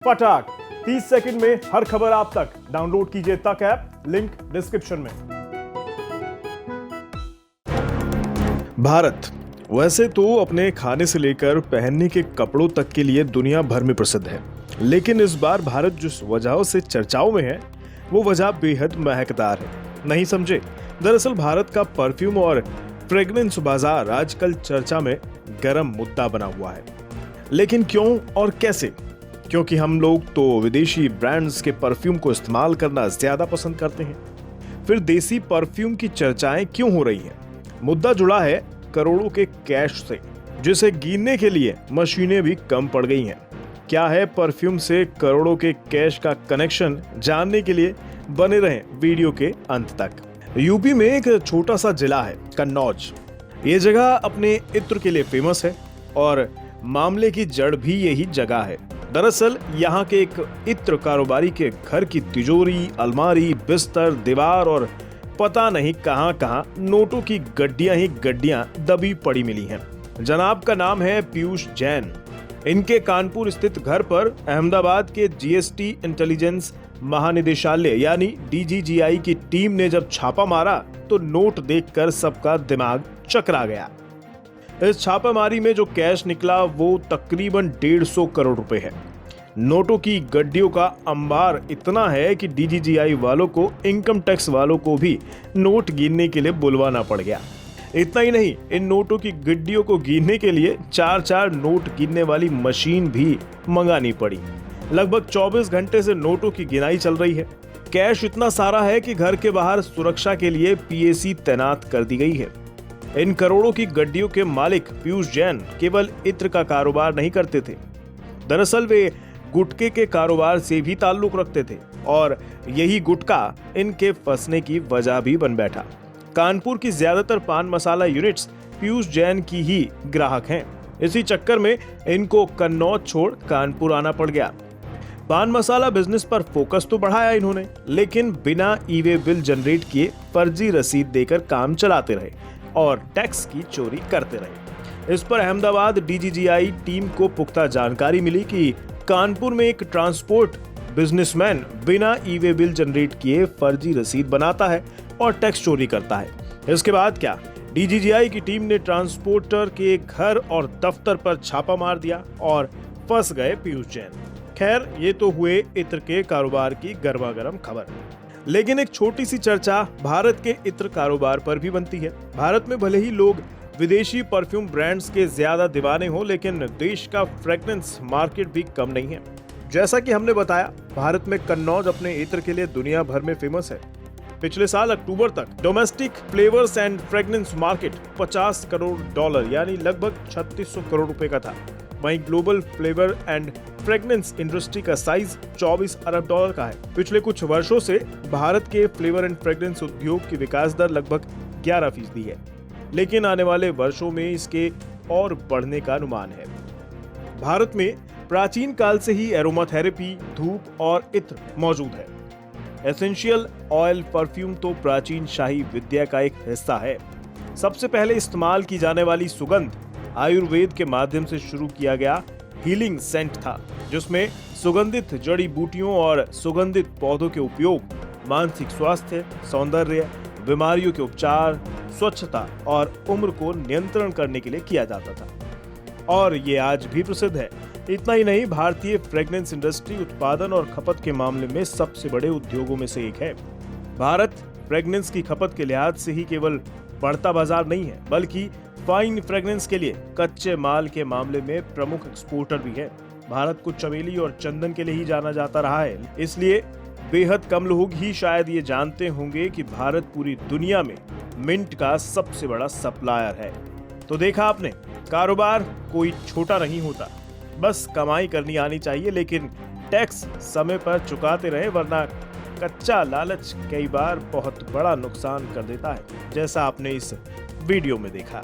फटाक 30 सेकंड में हर खबर आप तक। डाउनलोड कीजिए तक ऐप, लिंक डिस्क्रिप्शन में। भारत वैसे तो अपने खाने से लेकर पहनने के कपड़ों तक के लिए दुनिया भर में प्रसिद्ध है, लेकिन इस बार भारत जिस वजहों से चर्चाओं में है वो वजह बेहद महकदार है। नहीं समझे? दरअसल भारत का परफ्यूम और फ्रेग्रेंस बाजार आजकल चर्चा में गर्म मुद्दा बना हुआ है। लेकिन क्यों और कैसे? क्योंकि हम लोग तो विदेशी ब्रांड्स के परफ्यूम को इस्तेमाल करना ज्यादा पसंद करते हैं। फिर देसी परफ्यूम की चर्चाएं क्यों हो रही हैं? मुद्दा जुड़ा है करोड़ों के कैश से, जिसे गिनने के लिए मशीनें भी कम पड़ गई हैं। क्या है परफ्यूम से करोड़ों के कैश का कनेक्शन? जानने के लिए बने रहें वीडियो के अंत तक। यूपी में एक छोटा सा जिला है कन्नौज। ये जगह अपने इत्र के लिए फेमस है और मामले की जड़ भी यही जगह है। दरअसल यहाँ के एक इत्र कारोबारी के घर की तिजोरी, अलमारी, बिस्तर, दीवार और पता नहीं कहां नोटों की गड्डियां ही गड्डियां दबी पड़ी मिली हैं। जनाब का नाम है पीयूष जैन। इनके कानपुर स्थित घर पर अहमदाबाद के जीएसटी इंटेलिजेंस महानिदेशालय यानी डीजीजीआई की टीम ने जब छापा मारा तो नोट देखकर सबका दिमाग चकरा गया। इस छापामारी में जो कैश निकला वो तकरीबन 150 करोड़ रुपए है। नोटों की गड्डियों का अंबार इतना है कि डीजीजीआई वालों को, इनकम टैक्स वालों को भी नोट गिनने के लिए बुलवाना पड़ गया। इतना ही नहीं, इन नोटों की गड्डियों को गिनने के लिए 4 नोट गिनने वाली मशीन भी मंगानी पड़ी। लगभग 24 घंटे से नोटों की गिनाई चल रही है। कैश इतना सारा है कि घर के बाहर सुरक्षा के लिए पीएसी तैनात कर दी गई है। इन करोड़ों की गड्डियों के मालिक पीयूष जैन केवल इत्र का कारोबार नहीं करते थे। दरअसल वे गुटखे के कारोबार से भी ताल्लुक रखते थे और यही गुटखा इनके फंसने की वजह भी बन बैठा। कानपुर की ज्यादातर पान मसाला यूनिट्स पीयूष जैन की ही ग्राहक हैं। इसी चक्कर में इनको कन्नौज छोड़ कानपुर आना पड़ गया। पान मसाला बिजनेस पर फोकस तो बढ़ाया इन्होंने, लेकिन बिना ई-वे बिल जनरेट किए फर्जी रसीद देकर काम चलाते रहे और टैक्स की चोरी करते रहे। इस पर अहमदाबाद डीजीजीआई टीम को पुख्ता जानकारी मिली कि कानपुर में एक ट्रांसपोर्ट बिजनेसमैन बिना ई-वे बिल जनरेट किए फर्जी रसीद बनाता है और टैक्स चोरी करता है। इसके बाद क्या, डीजीजीआई की टीम ने ट्रांसपोर्टर के घर और दफ्तर पर छापा मार दिया और फंस गए पीयूष जैन। खैर, ये तो हुए इत्र के कारोबार की गर्मागर्म खबर। लेकिन एक छोटी सी चर्चा भारत के इत्र कारोबार पर भी बनती है। भारत में भले ही लोग विदेशी परफ्यूम ब्रांड्स के ज्यादा दीवाने हो, लेकिन देश का फ्रेग्रेंस मार्केट भी कम नहीं है। जैसा कि हमने बताया, भारत में कन्नौज अपने इत्र के लिए दुनिया भर में फेमस है। पिछले साल अक्टूबर तक domestic flavours and fragrance market $50 crore यानी लगभग 3600 करोड़ रुपए का था। वहीं global flavour and fragrance industry का साइज $24 अरब का है। पिछले कुछ वर्षों से भारत के फ्लेवर एंड फ्रेग्रेंस उद्योग की विकास दर लगभग 11% है, लेकिन आने वाले वर्षों में इसके और बढ़ने का अनुमान है। भारत में प्राचीन काल से ही एरोमाथेरेपी, धूप और इत्र मौजूद है। एसेंशियल ऑयल परफ्यूम तो प्राचीन शाही विद्या का एक हिस्सा है। सबसे पहले इस्तेमाल की जाने वाली सुगंध आयुर्वेद के माध्यम से शुरू किया गया हीलिंग सेंट था, जिसमें सुगंधित जड़ी बूटियों और सुगंधित पौधों के उपयोग मानसिक स्वास्थ्य, सौंदर्य, बीमारियों के उपचार, स्वच्छता और उम्र को नियंत्रण करने के लिए किया जाता था और ये आज भी प्रसिद्ध है। इतना ही नहीं, भारतीय फ्रेग्रेंस इंडस्ट्री उत्पादन और खपत के मामले में सबसे बड़े उद्योगों में से एक है। भारत फ्रेग्रेंस की खपत के लिहाज से ही केवल बढ़ता बाजार नहीं है, बल्कि फाइन फ्रेग्रेंस के लिए कच्चे माल के मामले में प्रमुख एक्सपोर्टर भी है। भारत को चमेली और चंदन के लिए ही जाना जाता रहा है, इसलिए बेहद कम लोग ही शायद ये जानते होंगे कि भारत पूरी दुनिया में मिंट का सबसे बड़ा सप्लायर है। तो देखा आपने, कारोबार कोई छोटा नहीं होता, बस कमाई करनी आनी चाहिए, लेकिन टैक्स समय पर चुकाते रहे, वरना कच्चा लालच कई बार बहुत बड़ा नुकसान कर देता है, जैसा आपने इस वीडियो में देखा।